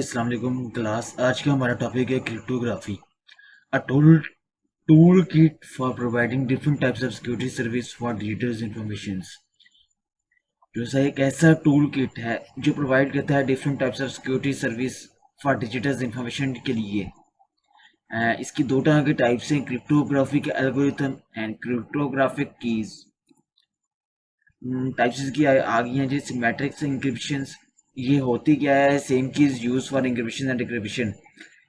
अस्सलाम वालेकुम क्लास। आज का हमारा टॉपिक है cryptography. A tool kit for providing different types of security service for digital information. जो एक ऐसा टूल किट है जो प्रोवाइड करता है different types of security service for digital information के लिए। इसकी दो तरह के टाइप्स हैं, क्रिप्टोग्राफी के algorithm and cryptographic keys. Types इसकी आ गई हैं जैसे सिमेट्रिक इंक्रिप्शन। ये होती क्या है? Same keys use for encryption and decryption.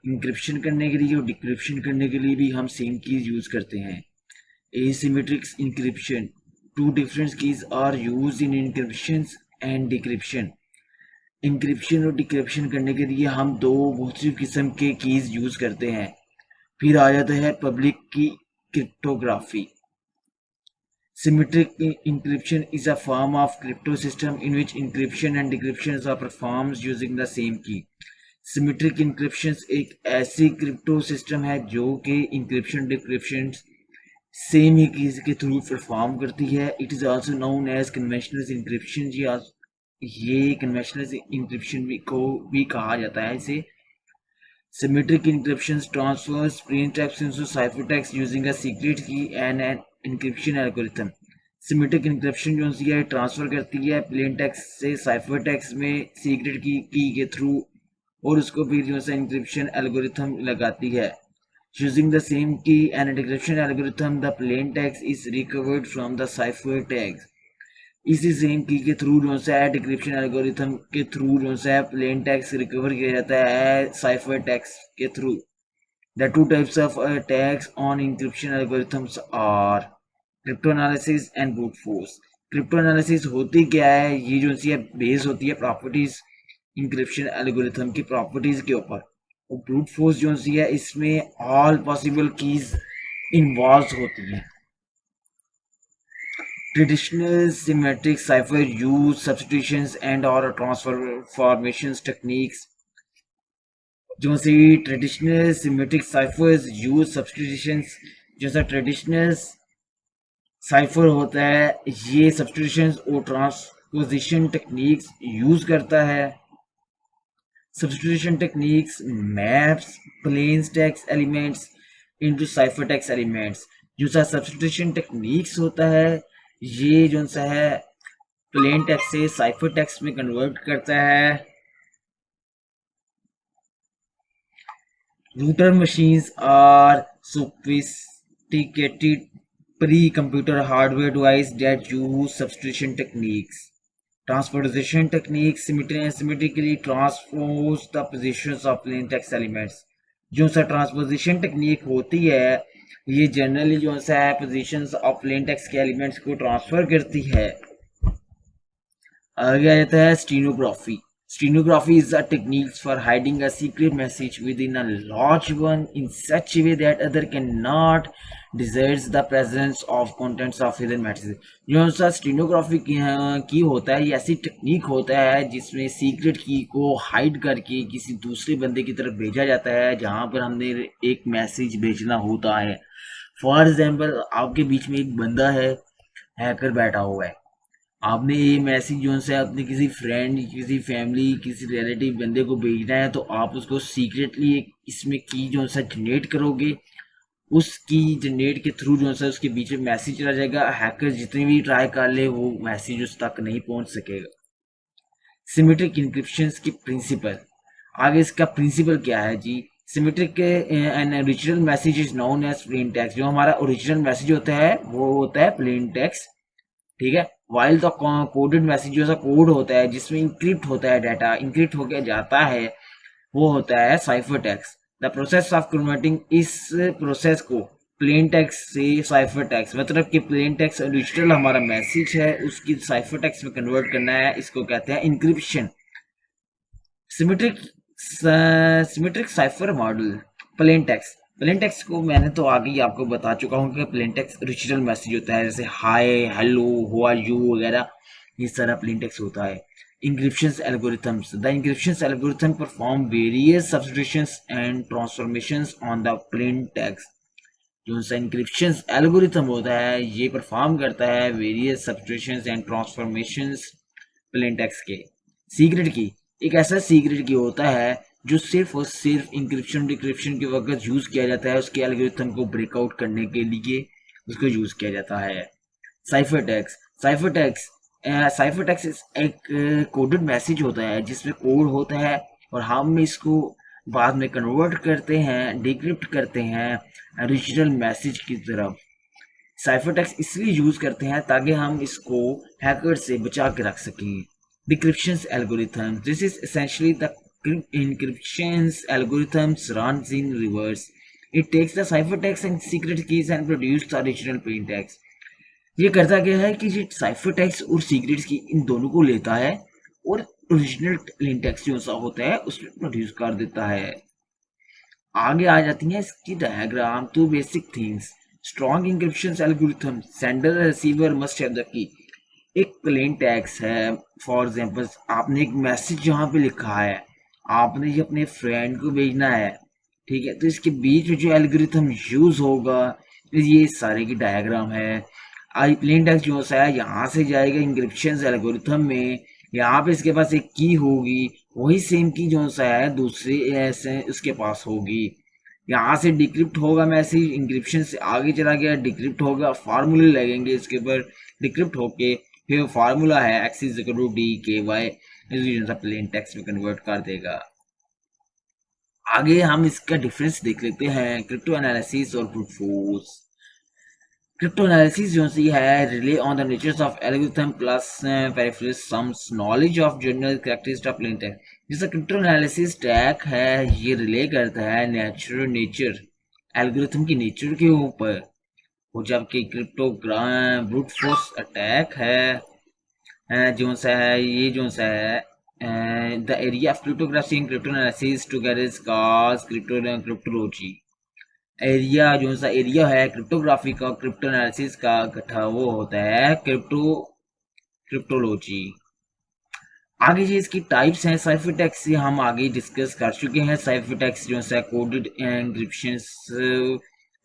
Encryption करने के लिए और डिक्रिप्शन करने के लिए भी हम सेम कीज यूज करते हैं। Asymmetric encryption, two different keys are use in encryption and decryption. Encryption और डिक्रिप्शन करने के लिए हम दो मुख्तलिफ किस्म के कीज यूज करते हैं। फिर आ जाता है पब्लिक की cryptography. Symmetric encryption is a form of crypto system in which encryption and decryption are performed using the same key. Symmetric encryption एक ऐसी क्रिप्टो सिस्टम है जो कि इंक्रिप्शन डिक्रिप्शन सेम ही कीज के थ्रू परफॉर्म करती है। It is also known as conventional encryption. ये कन्वेंशनल इंक्रिप्शन को भी कहा जाता है इसे। Symmetric encryption transfers plain text into ciphertext using a secret key and an encryption algorithm. Symmetric encryption जो है ट्रांसफर करती है प्लेन टेक्स्ट से साइफर टेक्स्ट में सीक्रेट की के थ्रू और उसको फिर जो है इंक्रिप्शन एल्गोरिथम लगाती है। Using the same key and a decryption algorithm, the plain text is recovered from the cipher text. इसी सेम की के थ्रू जो है डिक्रिप्शन एल्गोरिथम के थ्रू जो है प्लेन टेक्स्ट रिकवर किया जाता है साइफर टेक्स्ट के through. The two types of tags on encryption algorithms are crypto analysis and brute force. Crypto analysis होती क्या है? ये जो है बेस होती है प्रॉपर्टीज इंक्रिप्शन एल्गोरिथम की प्रॉपर्टीज के ऊपर, और ब्रूट फोर्स जो है इसमें ऑल पॉसिबल कीज इन्वॉल्व होती हैं। Traditional symmetric cipher use substitutions and or transformations techniques. जो से traditional symmetric cyphers use substitutions, जैसा ट्रेडिशनल साइफर होता है ये सब्सटीट्यूशंस और ट्रांसपोजिशन टेक्निक्स यूज करता है। Substitution techniques maps plain text elements into cipher text elements. जो सा सब्सटीट्यूशन टेक्निक्स होता है ये जो सा है प्लेन टेक्स्ट से साइफर टेक्स्ट में कन्वर्ट करता है। Rotor machines are sophisticated pre-computer hardware device that use substitution techniques. Transposition techniques symmetrically transpose the positions of plain text elements. जो सा ट्रांसपोजिशन टेक्निक होती है ये जनरली जो सा है पोजीशंस ऑफ प्लेन टेक्स्ट के एलिमेंट्स को ट्रांसफर करती है। आगे आ जाता है stenography. Stenography is a technique for hiding a secret message within a large one in such a way that other cannot discern the presence of contents of hidden messages. जो सा stenography की होता है ये ऐसी टेक्निक होता है जिसमें सीक्रेट की को हाइड करके किसी दूसरे बंदे की तरफ भेजा जाता है जहां पर हमने एक मैसेज भेजना होता है। फॉर एग्जाम्पल आपके बीच में एक बंदा है, हैकर बैठा हुआ है, आपने ये मैसेज जो है अपने किसी फ्रेंड किसी फैमिली किसी रिलेटिव बंदे को भेजना है तो आप उसको सीक्रेटली एक इसमें की जो है जनरेट करोगे। उस की जनरेट के थ्रू जो है उसके बीच में मैसेज चला जाएगा। हैकर जितने भी ट्राई कर ले वो मैसेज उस तक नहीं पहुंच सकेगा। सिमेट्रिक इंक्रिप्शन की प्रिंसिपल। आगे इसका प्रिंसिपल क्या है जी? Symmetric an original message is known as plain text. जो हमारा ओरिजिनल मैसेज होता है वो होता है प्लेन टेक्स्ट, ठीक है। वाइल द कोडेड मैसेज जो सा कोड होता है जिसमें इंक्रिप्ट होता है डाटा, इंक्रिप्ट होकर जाता है, वो होता है cipher text. The process of converting इस प्रोसेस को प्लेन टेक्स्ट से साइफर टेक्स्ट, मतलब कि प्लेन टेक्स्ट ओरिजिनल हमारा मैसेज है उसकी साइफर टेक्स्ट में कन्वर्ट करना है, इसको कहते हैं encryption. Symmetric symmetric cipher model. Plain text को मैंने तो आगे ही आपको बता चुका हूँ कि प्लेन टेक्स्ट ओरिजिनल मैसेज होता है, जैसे hi hello how are you वगैरह, ये सारा प्लेन टेक्स्ट होता है। Encryption algorithms. The encryption algorithm perform various substitutions and transformations on the plain text. जो सा इंक्रिप्शन एल्गोरिथम होता है ये परफॉर्म करता है various substitutions and transformations plain text के। सीक्रेट की एक ऐसा सीक्रेट की होता है जो सिर्फ और सिर्फ इंक्रिप्शन डिक्रिप्शन के वक्त यूज किया जाता है उसके एल्गोरिथम को ब्रेकआउट करने के लिए उसको यूज किया जाता है। Cipher text cipher text cipher text एक कोडेड मैसेज होता है जिसमें कोड होता है और हम इसको बाद में कन्वर्ट करते हैं, डिक्रिप्ट करते हैं ओरिजिनल मैसेज की तरफ। साइफर टेक्स्ट इसलिए यूज करते हैं ताकि हम इसको हैकर से बचा के रख सकें। Decryption algorithm, this is essentially the encryption algorithms runs in reverse. It takes the ciphertext and secret keys and produces the original plain text. ये करता क्या है कि ये साइफर टेक्स्ट और सीक्रेट्स की इन दोनों को लेता है और ओरिजिनल प्लेन टेक्स्ट जो सा होता है उसमें प्रोड्यूस कर देता है। आगे आ जाती है इसकी डायग्राम। तो basic things, strong encryption algorithm, sender receiver must have the key. एक प्लेन टेक्स्ट है, फॉर एग्जांपल आपने एक मैसेज जहाँ पे लिखा है, आपने ये अपने फ्रेंड को भेजना है, ठीक है, तो इसके बीच में जो एल्गोरिथम यूज होगा ये सारे की डायग्राम है। आई प्लेन टेक्स्ट जो है यहाँ से जाएगा इंक्रिप्शन एल्गोरिथम में, यहाँ पे इसके पास एक की होगी, वही सेम की जो है दूसरे ऐसे उसके पास होगी। यहाँ से डिक्रिप्ट होगा मैसेज, इंक्रिप्शन से आगे चला गया, डिक्रिप्ट होगा, फार्मूले लगेंगे इसके ऊपर, डिक्रिप्ट होके फिर फार्मूला है x is equal to D K Y, plain text में कन्वर्ट कर देगा। आगे हम इसका डिफरेंस देख लेते हैं, क्रिप्टो एनालिसिस और ब्रूट फोर्स। क्रिप्टो एनालिसिस जो सी है rely on the natures of algorithm plus peripherals sums knowledge of general characteristics of plain text. जैसा क्रिप्टो एनालिसिस टैग है ये रिले करता है नेचर एल्गोरिथम की नेचर के ऊपर, और जबकि क्रिप्टोग्राम ब्रूट फोर्स अटैक है जो सा है ये जो सा है the area of cryptography and crypto analysis together is called cryptology. Area जो सा एरिया है क्रिप्टोग्राफी का क्रिप्टो एनालिसिस का इकट्ठा वो होता है क्रिप्टोलॉजी। आगे जी इसकी टाइप्स हैं, साइफर टेक्स्ट से हम आगे डिस्कस कर चुके हैं। साइफर टेक्स्ट जो है कोडेड एन्क्रिप्शन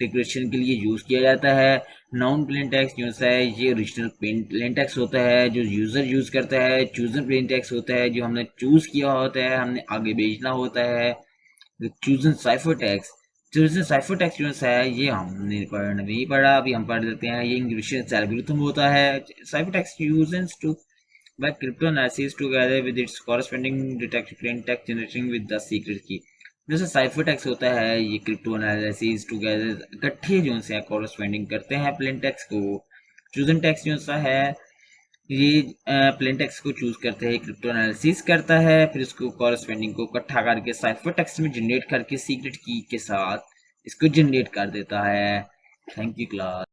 डिक्रिप्शन के लिए यूज किया जाता है। नॉन प्लेन टेक्स्ट जो है ये ओरिजिनल प्लेन टेक्स्ट होता है जो यूजर यूज करता है। चूजन प्लेन टेक्स्ट होता है जो हमने चूज किया होता है, हमने आगे भेजना होता है। Chosen cipher text, chosen cipher text जो है ये हमने नहीं पढ़ा, अभी हम पढ़ लेते हैं। ये इंक्रिप्शन एल्गोरिथम होता है। Cipher text uses to by cryptanalysis together with its corresponding detected plain text generating with the secret key। जैसे साइफर टेक्स्ट होता है ये क्रिप्टो एनालिसिस टुगेदर इकट्ठे जो से कॉरस्पॉन्डिंग करते हैं प्लेन टेक्स्ट को। चूजन टेक्स्ट जो सा है ये प्लेन टेक्स्ट को चूज करते हैं, क्रिप्टो एनालिसिस करता है, फिर उसको कॉरस्पॉन्डिंग को इकट्ठा करके साइफर टेक्स्ट में जनरेट करके सीक्रेट की के साथ इसको जनरेट कर देता है। Thank you class.